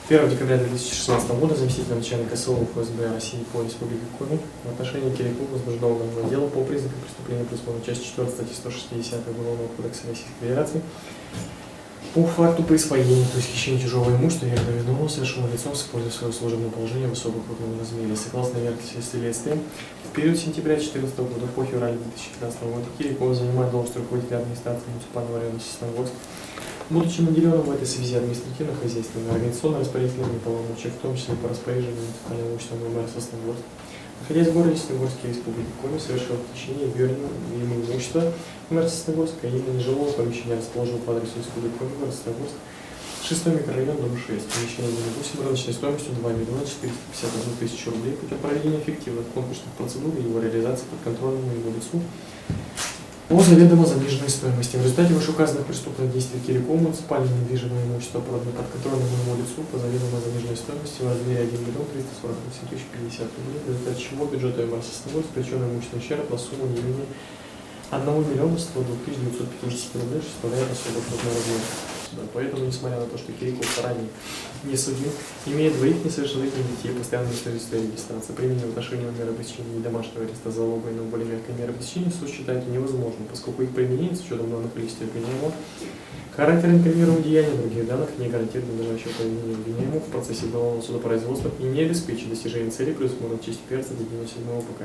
1 декабря 2016 года заместитель начальника СО ФСБ России по Республике Коми в отношении Кирикова возбуждено уголовное дело по признакам преступления, предусмотренного частью 4 статьи 160 Уголовного кодекса Российской Федерации по факту присвоения, то есть хищения чужого имущества виновного совершенного лицом с использованием своего служебного положения в особо крупном размере. Согласно версии следствия, в период сентября 2014 года по февраль 2015 года Кириков занимает должность руководителя администрации муниципального района Сосноводск, будучи наделенным в этой связи административно-хозяйственными, организационно-распорядительными полномочиями, в том числе по распоряжению муниципального имущества мэра Сосноводск, находясь в городе Сосноводске Республики Коми, совершил хищение ему имущества мэра Сосноводска, а именно нежилого помещения расположил по адресу Республики Коми, город Сосноводск, 6 микрорайон, дом 6, помещение 8, рыночной стоимостью 2 миллиона 451 тысячу рублей путем проведения эффективных конкурсных процедур и его реализации подконтрольному ему лицу по заведомо заниженной стоимости. В результате вышеуказанных преступных действий Кирикова муниципальное недвижимое имущество продано подконтрольному ему лицу по заведомо заниженной стоимости в размере 1 миллион 348 тысяч 50 рублей, в результате чего бюджету МР Сосноводск причиненный имущественный ущерб на сумму не менее 1 миллиона 102 950 рублей составляет особо крупный размер. Поэтому, несмотря на то, что Кириков ранее не судим, имея двоих несовершеннолетних детей, постоянно свидетельство регистрации, применение в отношении меры пресечения и домашнего ареста залога и на более мягкой меры пресечения, суд считает невозможным, поскольку их применение с учетом данных количества обвиняемого, характер инкриминируемого деяния других данных не гарантирует надлежащего поведения обвиняемого в процессе уголовного судопроизводства и не обеспечит достижение цели, предусмотренной частью 1 статьи 97 УПК.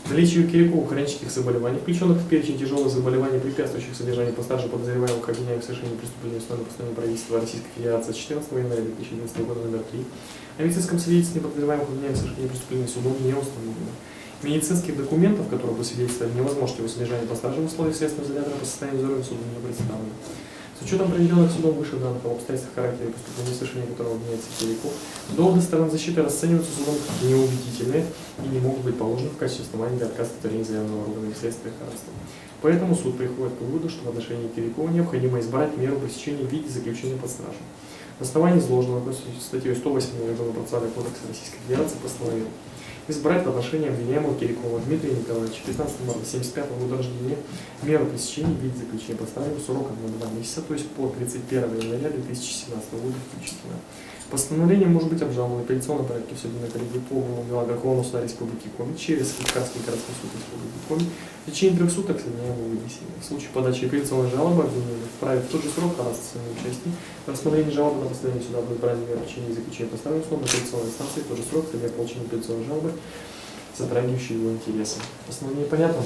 Наличие у Кирикова хронических заболеваний, включенных в перечень тяжелых заболеваний, препятствующих содержанию постарше подозреваемых обвиняемых в совершении преступления установленного постановлением правительства Российской Федерации 14 января 2011 года номер 3, о медицинском свидетельстве подозреваемых обвиняемых в совершении преступления судом не установлено. Медицинских документов, которые бы свидетельствовали невозможность его содержания по старшим условиям следственного изолятора по состоянию здоровья суду не представлено. С учетом проведенных судом выше данных об обстоятельствах характера преступления, совершения которого обвиняется Кириков, доводы сторон защиты расцениваются судом как неубедительные и не могут быть положены в качестве основания для отказа в удовлетворении заявленного органами следствия ходатайства. Поэтому суд приходит к выводу, что в отношении Кирикова необходимо избрать меру пресечения в виде заключения под стражу. На основании изложенного статьей 108 Уголовного процессуального кодекса Российской Федерации постановил избрать в отношении обвиняемого Кирикова Дмитрия Николаевича 15 марта 1975 года рождения меру пресечения в виде заключения под стражу сроком на 2 месяца, то есть по 31 января 2017 года включительно. Постановление может быть обжаловано в апелляционном порядке в судебной коллегии по уголовному делу Верховного суда Республики Коми через Кавказский городской суд Республики Коми в течение 3 суток с дня его вынесения. В случае подачи апелляционной жалобы обвинения вправе в тот же срок раз в своем участии в рассмотрении жалобы на постановление суда об избрании меры пресечения и заключения под стражу условно апелляционной инстанции в тот же срок для получения апелляционной жалобы, затрагивающей его интересы. Постановление понятно?